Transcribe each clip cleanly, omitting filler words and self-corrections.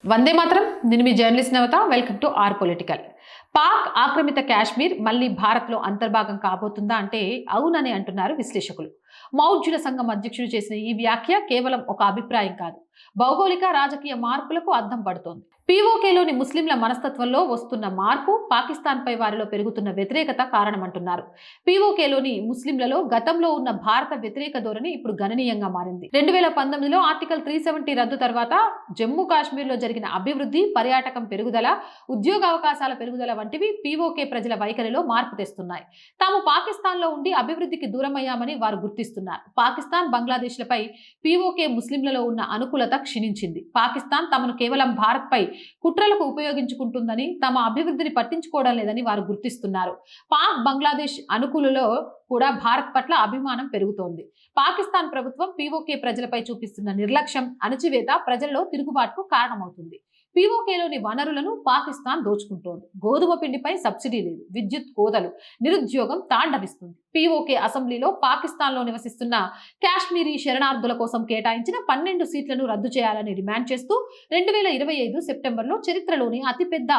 వందే మాత్రం. నేను మీ journalist Navata. Welcome to R political. Pak ఆక్రమిత కాశ్మీర్ మళ్ళీ భారత్లో అంతర్భాగం కాబోతుందా అంటే అవునని అంటున్నారు విశ్లేషకులు. మౌర్యుల సంఘం అధ్యక్షుడు చేసిన ఈ వ్యాఖ్య కేవలం ఒక అభిప్రాయం కాదు, భౌగోళిక రాజకీయ మార్పులకు అద్దం పడుతోంది. పీఓకేలోని ముస్లింల మనస్తత్వంలో వస్తున్న మార్పు పాకిస్తాన్పై వారిలో పెరుగుతున్న వ్యతిరేకత కారణమంటున్నారు. పీఓకేలోని ముస్లింలలో గతంలో ఉన్న భారత వ్యతిరేక ధోరణి ఇప్పుడు గణనీయంగా మారింది. 2019లో ఆర్టికల్ 370 రద్దు తర్వాత జమ్మూ కాశ్మీర్లో జరిగిన అభివృద్ధి, పర్యాటకం పెరుగుదల, ఉద్యోగ అవకాశాల పెరుగుదల వంటివి పీఓకే ప్రజల వైఖరిలో మార్పు తెస్తున్నాయి. తాము పాకిస్తాన్లో ఉండి అభివృద్ధికి దూరమయ్యామని వారు గుర్తిస్తున్నారు. పాకిస్తాన్, బంగ్లాదేశ్లపై పీఓకే ముస్లింలలో ఉన్న అనుకూలత క్షీణించింది. పాకిస్తాన్ తమను కేవలం భారత్పై కుట్రలకు ఉపయోగించుకుంటుందని, తమ అభివృద్ధిని పట్టించుకోవడం లేదని వారు గుర్తిస్తున్నారు. పాక్, బంగ్లాదేశ్ అనుకూలలో కూడా భారత్ పట్ల అభిమానం పెరుగుతోంది. పాకిస్తాన్ ప్రభుత్వం పీఓకే ప్రజలపై చూపిస్తున్న నిర్లక్ష్యం, అణచివేత ప్రజల్లో తిరుగుబాటుకు కారణమవుతుంది. పీఓకేలోని వనరులను పాకిస్తాన్ దోచుకుంటోంది. గోధుమ పిండిపై సబ్సిడీ లేదు, విద్యుత్ కోతలు, నిరుద్యోగం తాండవిస్తుంది. పీఓకే అసెంబ్లీలో పాకిస్తాన్లో నివసిస్తున్న కాశ్మీరీ శరణార్థుల కోసం కేటాయించిన 12 సీట్లను రద్దు చేయాలని డిమాండ్ చేస్తూ 2025 సెప్టెంబర్లో చరిత్రలోని అతిపెద్ద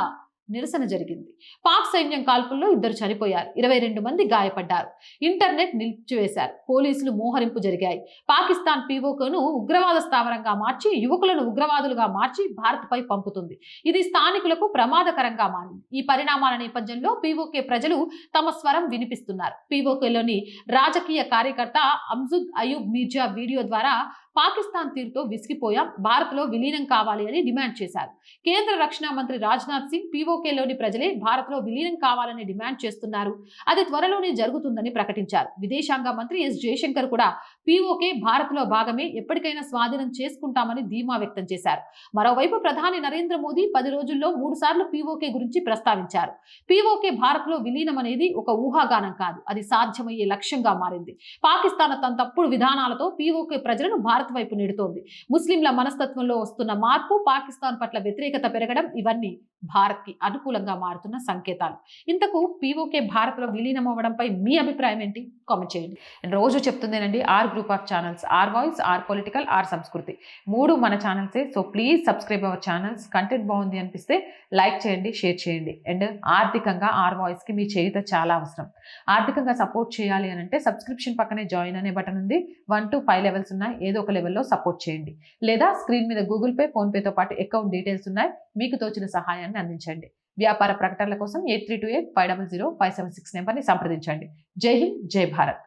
నిరసన జరిగింది. పాక్ సైన్యం కాల్పుల్లో 2 చనిపోయారు, 22 మంది గాయపడ్డారు. ఇంటర్నెట్ నిలిపివేశారు, పోలీసులు మోహరింపు జరిగాయి. పాకిస్తాన్ పీఓకేను ఉగ్రవాద స్థావరంగా మార్చి, యువకులను ఉగ్రవాదులుగా మార్చి భారత్పై పంపుతుంది. ఇది స్థానికులకు ప్రమాదకరంగా మారింది. ఈ పరిణామాల నేపథ్యంలో పీఓకే ప్రజలు తమ స్వరం వినిపిస్తున్నారు. పీఓకేలోని రాజకీయ కార్యకర్త అమ్జద్ అయూబ్ మీర్జా వీడియో ద్వారా పాకిస్తాన్ తీరుతో విసిగిపోయాం, భారత్లో విలీనం కావాలి అని డిమాండ్ చేశారు. కేంద్ర రక్షణ మంత్రి రాజ్నాథ్ సింగ్ పీఓకేలోని ప్రజలే భారత్లో విలీనం కావాలని డిమాండ్ చేస్తున్నారు, అది త్వరలోనే జరుగుతుందని ప్రకటించారు. విదేశాంగ మంత్రి ఎస్ జయశంకర్ కూడా పీఓకే భారత్లో భాగమే, ఎప్పటికైనా స్వాధీనం చేసుకుంటామని ధీమా వ్యక్తం చేశారు. మరోవైపు ప్రధాని నరేంద్ర మోదీ 10 రోజుల్లో 3 సార్లు పీఓకే గురించి ప్రస్తావించారు. పీఓకే భారత్లో విలీనం అనేది ఒక ఊహాగానం కాదు, అది సాధ్యమయ్యే లక్ష్యంగా మారింది. పాకిస్తాన్ తన తప్పుడు విధానాలతో పీఓకే ప్రజలను భారత్ వైపు నెడుతోంది. ముస్లింల మనస్తత్వంలో వస్తున్న మార్పు, పాకిస్తాన్ పట్ల వ్యతిరేకత పెరగడం, ఇవన్నీ భారత్ కి అనుకూలంగా మారుతున్న సంకేతాలు. ఇంతకు పీఓకే భారత్ లో విలీనం అవ్వడంపై మీ అభిప్రాయం ఏంటి? కామెంట్ చేయండి. రోజు చెప్తుందేనండి, R group of channels, R voice, R political, R Sanskriti, 3 మన ఛానల్సే. So please subscribe our channels. Content బాగుంది అనిపిస్తే లైక్ చేయండి, షేర్ చేయండి. అండ్ ఆర్థికంగా ఆర్ వాయిస్ కి మీ చేయుత చాలా అవసరం. ఆర్థికంగా సపోర్ట్ చేయాలి అని అంటే సబ్స్క్రిప్షన్ పక్కనే జాయిన్ అనే బటన్ ఉంది. 1 to 5 లెవెల్స్ ఉన్నాయి, ఏదో ఒక లెవెల్లో సపోర్ట్ చేయండి. లేదా స్క్రీన్ మీద గూగుల్ పే, ఫోన్ పేతో పాటు అకౌంట్ డీటెయిల్స్ ఉన్నాయి, మీకు తోచిన సహాయాన్ని అందించండి. వ్యాపార ప్రకటనల కోసం 8328 500 576 నెంబర్ని సంప్రదించండి. జై హింద్, జై భారత్.